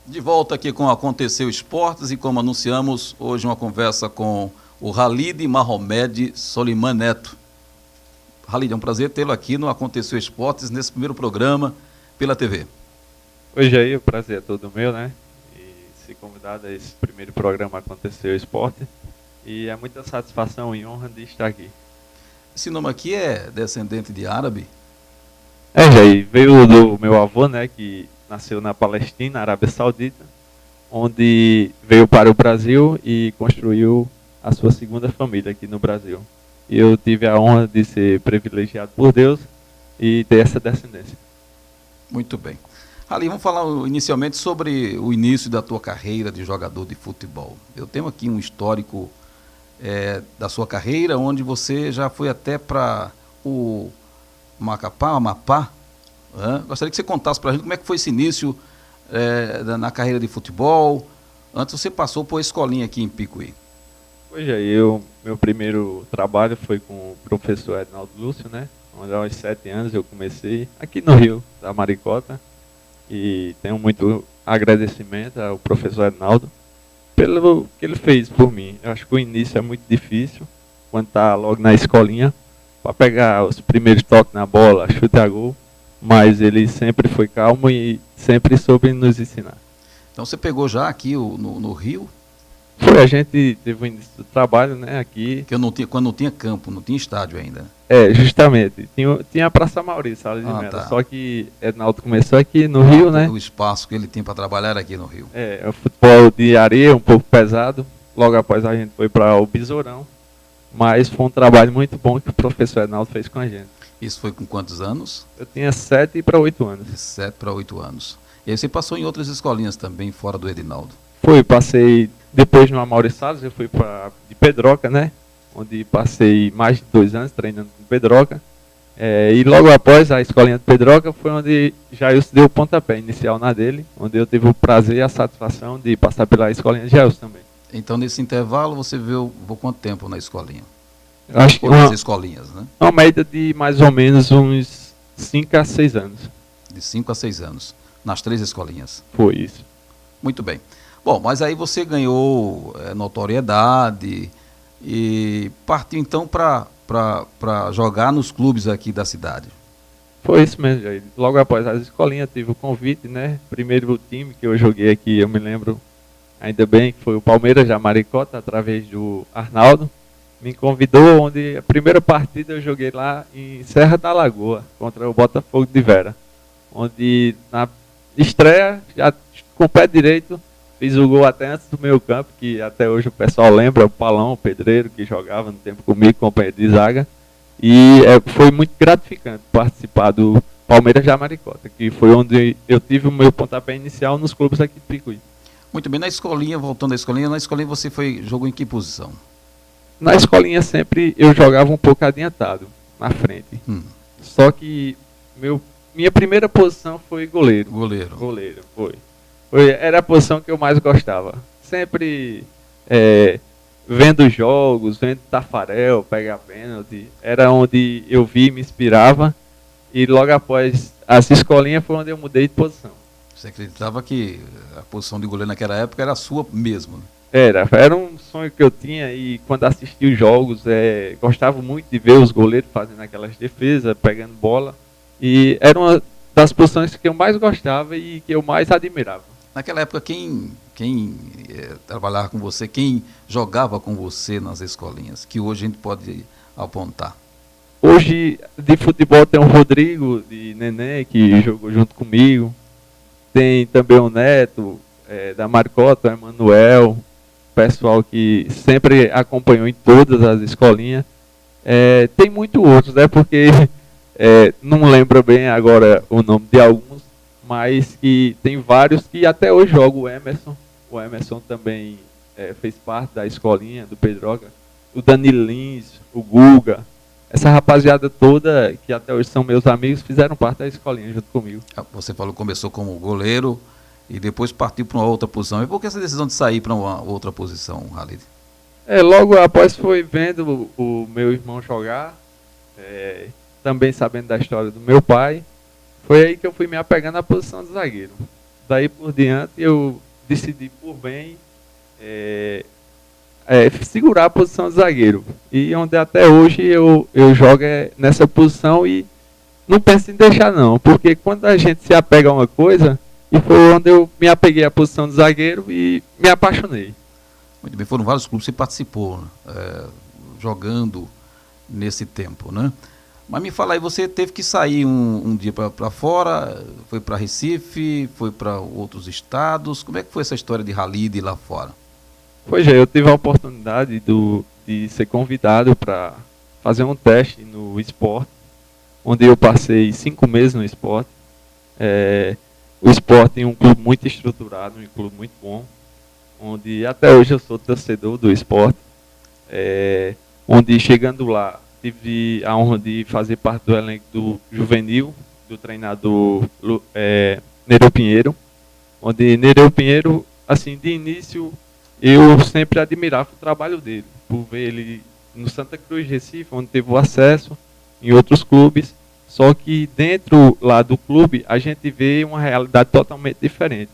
De volta aqui com Aconteceu Esportes e como anunciamos, hoje uma conversa com o Khalid Mahomed Soliman Neto. Khalid, é um prazer tê-lo aqui no Aconteceu Esportes, nesse primeiro programa pela TV. Oi, Jair, o prazer é todo meu, né? E ser convidado a esse primeiro programa Aconteceu Esporte. E é muita satisfação e honra de estar aqui. Esse nome aqui é descendente de árabe? Jair, veio do meu avô, né, que nasceu na Palestina, Arábia Saudita, onde veio para o Brasil e construiu a sua segunda família aqui no Brasil. E eu tive a honra de ser privilegiado por Deus e ter essa descendência. Muito bem. Ali, vamos falar inicialmente sobre o início da tua carreira de jogador de futebol. Eu tenho aqui um histórico da sua carreira, onde você já foi até para o Amapá. Gostaria que você contasse para a gente como é que foi esse início na carreira de futebol. Antes você passou por escolinha aqui em Picuí. Pois é, meu primeiro trabalho foi com o professor Ednaldo Lúcio, né? Onde aos 7 anos eu comecei aqui no Rio, da Maricota. E tenho muito agradecimento ao professor Ednaldo pelo que ele fez por mim. Eu acho que o início é muito difícil, quando está logo na escolinha, para pegar os primeiros toques na bola, chute a gol, mas ele sempre foi calmo e sempre soube nos ensinar. Então você pegou já aqui no Rio? Foi, a gente teve o início do trabalho, né, aqui. Que quando não tinha campo, não tinha estádio ainda. Justamente. Tinha a Praça Maurício, ali de Melo. Tá. Só que Ednaldo começou aqui no Rio, né? O espaço que ele tem para trabalhar era aqui no Rio. O futebol de areia, um pouco pesado. Logo após a gente foi para o Besourão. Mas foi um trabalho muito bom que o professor Ednaldo fez com a gente. Isso foi com quantos anos? Eu tinha 7 para 8 anos. 7 para 8 anos. E aí você passou em outras escolinhas também, fora do Edinaldo? Passei depois no Amaury Salles, eu fui para de Pedroca, né? Onde passei mais de 2 anos treinando com Pedroca. E logo após a escolinha de Pedroca foi onde Jailson deu o pontapé inicial na dele, onde eu tive o prazer e a satisfação de passar pela escolinha de Jailson também. Então nesse intervalo você viu quanto tempo na escolinha? Acho que as escolinhas, né? Uma média de mais ou menos uns 5 a 6 anos. De 5 a 6 anos, nas 3 escolinhas. Foi isso. Muito bem. Bom, mas aí você ganhou notoriedade e partiu então para jogar nos clubes aqui da cidade. Foi isso mesmo, Jair. Logo após as escolinhas tive o convite, né? Primeiro time que eu joguei aqui, eu me lembro ainda bem, que foi o Palmeiras de Maricota, através do Arnaldo. Me convidou, onde a primeira partida eu joguei lá em Serra da Lagoa, contra o Botafogo de Vera. Onde na estreia, já com o pé direito, fiz o gol até antes do meio campo, que até hoje o pessoal lembra, o Palão, o pedreiro, que jogava no tempo comigo, companheiro de zaga. E foi muito gratificante participar do Palmeiras de Maricota, que foi onde eu tive o meu pontapé inicial nos clubes aqui de Picuí. Muito bem, na escolinha, voltando à escolinha, na escolinha você jogou em que posição? Na escolinha sempre eu jogava um pouco adiantado, na frente. Só que minha primeira posição foi goleiro. Goleiro, foi. Era a posição que eu mais gostava. Sempre vendo jogos, vendo Tafarel, pegar pênalti. Era onde eu vi, me inspirava. E logo após as escolinhas foi onde eu mudei de posição. Você acreditava que a posição de goleiro naquela época era a sua mesmo, né? Era um sonho que eu tinha e quando assisti os jogos, gostava muito de ver os goleiros fazendo aquelas defesas, pegando bola. E era uma das posições que eu mais gostava e que eu mais admirava. Naquela época, quem trabalhava com você, quem jogava com você nas escolinhas, que hoje a gente pode apontar? Hoje, de futebol, tem o Rodrigo, de Neném, que jogou junto comigo. Tem também o Neto, da Maricota, o Emanuel, pessoal que sempre acompanhou em todas as escolinhas. Tem muitos outros, né? Porque não lembro bem agora o nome de alguns, mas que tem vários que até hoje jogam. O Emerson. O Emerson também fez parte da escolinha do Pedroca. O Danilo Lins, o Guga. Essa rapaziada toda, que até hoje são meus amigos, fizeram parte da escolinha junto comigo. Você falou que começou como goleiro e depois partiu para uma outra posição. E por que essa decisão de sair para uma outra posição, Khalid? Logo após foi vendo o meu irmão jogar, também sabendo da história do meu pai, foi aí que eu fui me apegando à posição de zagueiro. Daí por diante eu decidi por bem segurar a posição de zagueiro. E onde até hoje eu jogo nessa posição e não penso em deixar não, porque quando a gente se apega a uma coisa, e foi onde eu me apeguei à posição de zagueiro e me apaixonei. Muito bem, foram vários clubes que você participou, jogando nesse tempo, né? Mas me fala aí, você teve que sair um dia para fora, foi para Recife, foi para outros estados, como é que foi essa história de rally de ir lá fora? Pois é, eu tive a oportunidade de ser convidado para fazer um teste no esporte, onde eu passei 5 meses no esporte. O esporte é um clube muito estruturado, um clube muito bom, onde até hoje eu sou torcedor do esporte, onde chegando lá tive a honra de fazer parte do elenco do juvenil, do treinador Nereu Pinheiro, onde Nereu Pinheiro, assim, de início, eu sempre admirava o trabalho dele, por ver ele no Santa Cruz, Recife, onde teve o acesso, em outros clubes, só que dentro lá do clube a gente vê uma realidade totalmente diferente.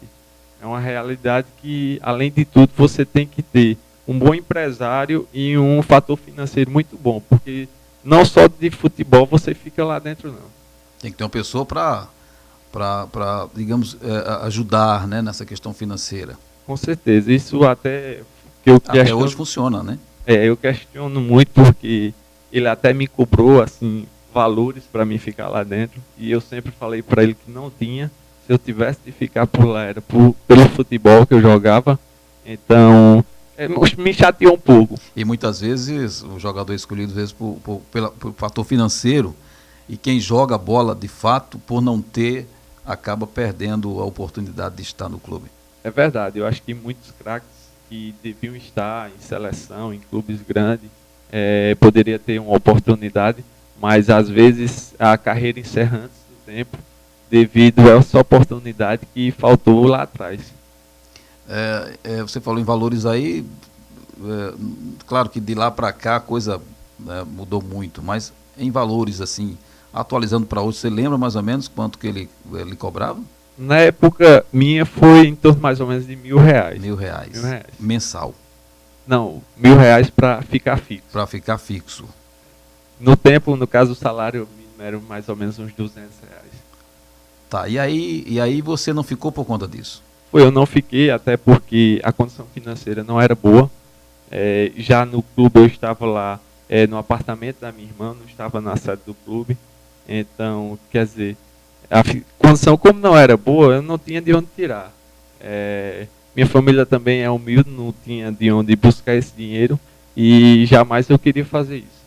É uma realidade que, além de tudo, você tem que ter um bom empresário e um fator financeiro muito bom, porque não só de futebol você fica lá dentro, não. Tem que ter uma pessoa para digamos, ajudar, né, nessa questão financeira. Com certeza, isso até que eu questiono, até hoje funciona, né? Eu questiono muito porque ele até me cobrou assim valores para mim ficar lá dentro e eu sempre falei para ele que não tinha. Se eu tivesse de ficar por lá era pelo futebol que eu jogava, então me chateou um pouco. E muitas vezes o jogador é escolhido às vezes por fator financeiro, e quem joga bola de fato, por não ter, acaba perdendo a oportunidade de estar no clube. É verdade, eu acho que muitos craques que deviam estar em seleção, em clubes grandes, poderia ter uma oportunidade, mas às vezes a carreira encerra antes do tempo, devido a essa oportunidade que faltou lá atrás. Você falou em valores aí, claro que de lá para cá a coisa mudou muito, mas em valores assim, atualizando para hoje, você lembra mais ou menos quanto que ele cobrava? Na época minha foi em torno mais ou menos de R$1.000. R$1.000. Mensal? Não, R$1.000 para ficar fixo. Para ficar fixo. No tempo, no caso, o salário mínimo era mais ou menos uns R$200. Tá, e aí você não ficou por conta disso? Eu não fiquei, até porque a condição financeira não era boa. Já no clube eu estava lá no apartamento da minha irmã, não estava na sede do clube. Então, quer dizer, a condição como não era boa, eu não tinha de onde tirar. Minha família também é humilde, não tinha de onde buscar esse dinheiro e jamais eu queria fazer isso.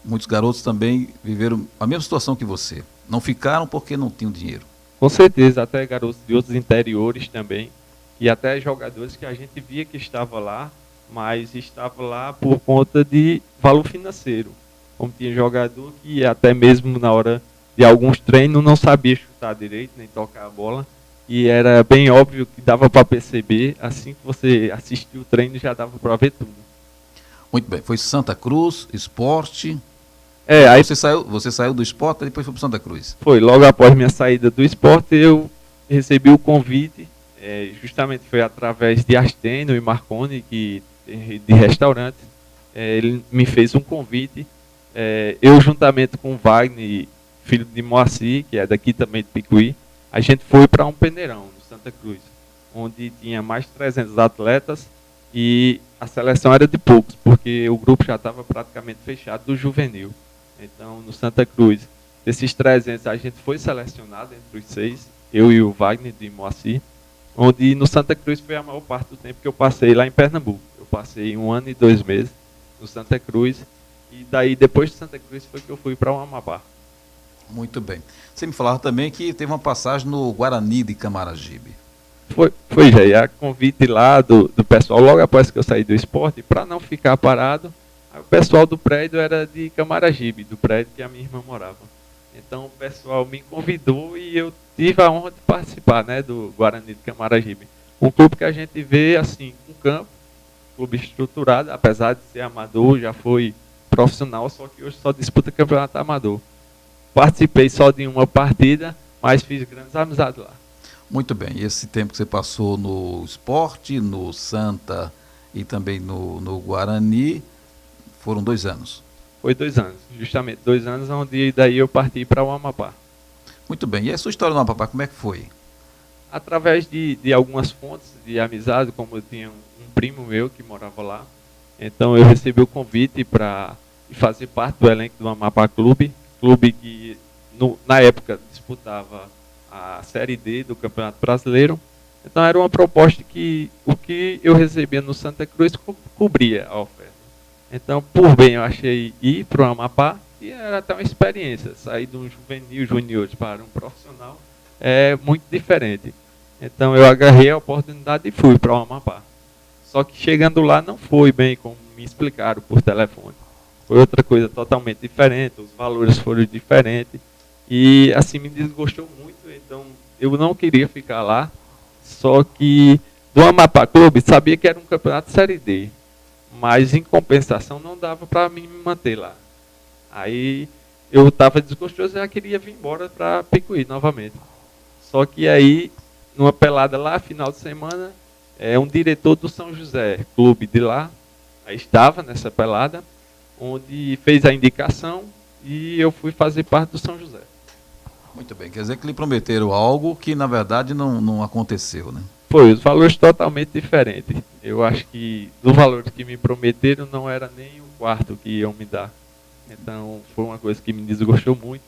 Muitos garotos também viveram a mesma situação que você. Não ficaram porque não tinham dinheiro. Com certeza, até garotos de outros interiores também, e até jogadores que a gente via que estava lá, mas estava lá por conta de valor financeiro. Como tinha jogador que até mesmo na hora de alguns treinos não sabia chutar direito, nem tocar a bola, e era bem óbvio que dava para perceber, assim que você assistiu o treino já dava para ver tudo. Muito bem, foi Santa Cruz, Esporte. Aí você saiu do Esporte e depois foi para Santa Cruz. Foi, logo após minha saída do Esporte, eu recebi o convite, justamente foi através de Astênio e Marconi, de restaurante. Ele me fez um convite, eu juntamente com o Wagner, filho de Moacir, que é daqui também de Picuí, a gente foi para um peneirão, no Santa Cruz, onde tinha mais de 300 atletas e a seleção era de poucos, porque o grupo já estava praticamente fechado do juvenil. Então, no Santa Cruz, desses 300, a gente foi selecionado entre os 6, eu e o Wagner de Moacir, onde no Santa Cruz foi a maior parte do tempo que eu passei lá em Pernambuco. Eu passei 1 ano e 2 meses no Santa Cruz, e daí, depois de Santa Cruz, foi que eu fui para o Amapá. Muito bem. Você me falava também que teve uma passagem no Guarani de Camaragibe. Foi já, a convite lá do pessoal, logo após que eu saí do esporte, para não ficar parado, o pessoal do prédio era de Camaragibe, do prédio que a minha irmã morava. Então o pessoal me convidou e eu tive a honra de participar, né, do Guarani de Camaragibe. Um clube que a gente vê assim, com campo, clube estruturado, apesar de ser amador, já foi profissional, só que hoje só disputa campeonato amador. Participei só de uma partida, mas fiz grandes amizades lá. Muito bem. E esse tempo que você passou no Sport, no Santa e também no Guarani, foram 2 anos. Foi 2 anos, justamente 2 anos, onde daí eu parti para o Amapá. Muito bem. E a sua história no Amapá, como é que foi? Através de algumas fontes de amizade, como eu tinha um primo meu que morava lá, então eu recebi o convite para fazer parte do elenco do Amapá Clube, clube que na época disputava a Série D do Campeonato Brasileiro. Então era uma proposta que o que eu recebia no Santa Cruz cobria a oferta. Então, por bem, eu achei ir para o Amapá, e era até uma experiência. Sair de um juvenil júnior para um profissional é muito diferente. Então eu agarrei a oportunidade e fui para o Amapá. Só que chegando lá não foi bem como me explicaram por telefone. Foi outra coisa totalmente diferente, os valores foram diferentes. E assim me desgostou muito, então eu não queria ficar lá. Só que do Amapá Clube sabia que era um campeonato Série D. Mas em compensação não dava para mim me manter lá. Aí eu estava desgostoso e já queria vir embora para Picuí novamente. Só que aí, numa pelada lá, final de semana, um diretor do São José, clube de lá, aí estava nessa pelada, onde fez a indicação e eu fui fazer parte do São José. Muito bem. Quer dizer que lhe prometeram algo que, na verdade, não aconteceu, né? Foi, os valores totalmente diferentes. Eu acho que do valor que me prometeram não era nem o quarto que iam me dar. Então foi uma coisa que me desgostou muito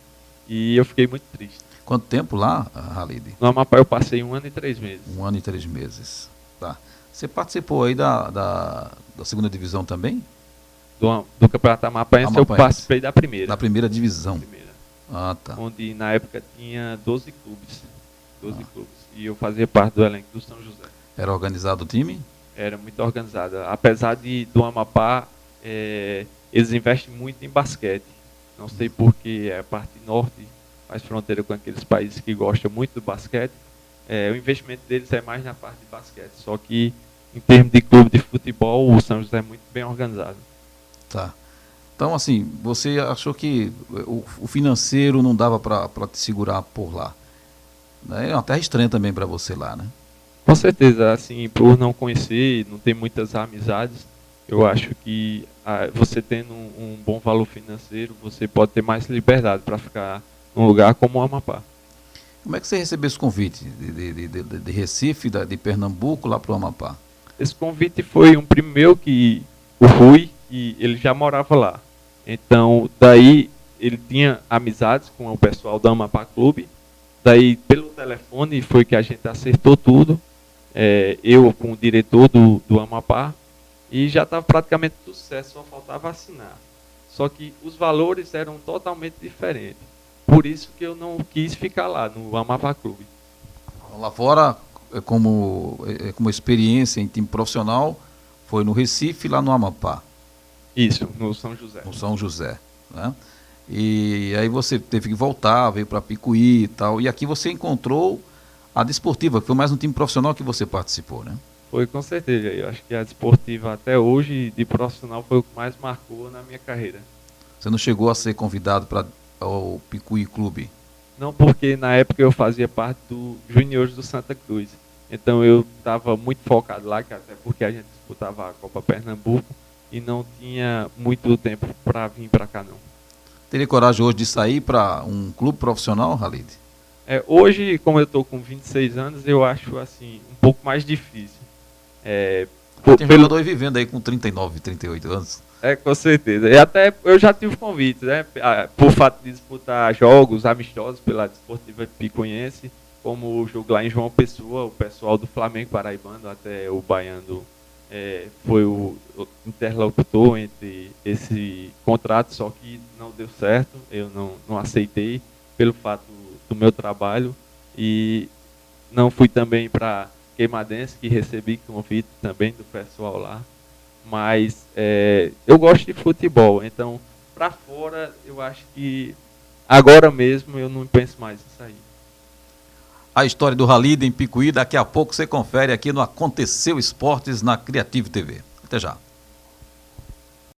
e eu fiquei muito triste. Quanto tempo lá, Halide? No Amapá eu passei 1 ano e 3 meses. 1 ano e 3 meses. Tá. Você participou aí da segunda divisão também? Do Campeonato Amapaense eu participei da primeira. Da primeira divisão. Ah, tá. Onde na época tinha 12 clubes. 12 clubes. E eu fazia parte do elenco do São José. Era organizado o time? Era muito organizado. Apesar do Amapá, eles investem muito em basquete. Não sei porque a parte norte faz fronteira com aqueles países que gostam muito do basquete. O investimento deles é mais na parte de basquete. Só que em termos de clube de futebol, o São José é muito bem organizado. Tá. Então, assim, você achou que o financeiro não dava para te segurar por lá? É uma terra estranha também para você lá, né? Com certeza, assim, por não conhecer, não ter muitas amizades, eu acho que você tendo um bom valor financeiro, você pode ter mais liberdade para ficar num lugar como o Amapá. Como é que você recebeu esse convite de Recife, de Pernambuco, lá para o Amapá? Esse convite foi um primo meu, o Rui, que ele já morava lá. Então, daí ele tinha amizades com o pessoal do Amapá Clube. Daí, pelo telefone, foi que a gente acertou tudo. Eu com o diretor do Amapá. E já estava praticamente tudo certo, só faltava assinar. Só que os valores eram totalmente diferentes. Por isso que eu não quis ficar lá, no Amapá Clube. Lá fora, como experiência em time profissional, foi no Recife, lá no Amapá. Isso, no São José. No São José, né? E aí você teve que voltar, veio para Picuí e tal. E aqui você encontrou a Desportiva, que foi mais um time profissional que você participou, né? Foi, com certeza. Eu acho que a Desportiva até hoje, de profissional, foi o que mais marcou na minha carreira. Você não chegou a ser convidado para o Picuí Clube? Não, porque na época eu fazia parte do Juniores do Santa Cruz. Então eu estava muito focado lá, até porque a gente disputava a Copa Pernambuco e não tinha muito tempo para vir para cá, não. Teria coragem hoje de sair para um clube profissional, Halide? Hoje, como eu estou com 26 anos, eu acho assim um pouco mais difícil. Tem jogador aí vivendo aí com 39, 38 anos. Com certeza. E até eu já tive convites, né? Por fato de disputar jogos amistosos pela Desportiva Picuiense, como o jogo lá em João Pessoa, o pessoal do Flamengo Paraibano, até o Baiano foi o interlocutor entre esse contrato, só que não deu certo, eu não aceitei pelo fato do meu trabalho e não fui também para Queimadense, que recebi convite também do pessoal lá, mas eu gosto de futebol, então para fora eu acho que agora mesmo eu não penso mais em sair. A história do Halide em Picuí, daqui a pouco você confere aqui no Aconteceu Esportes na Creative TV. Até já.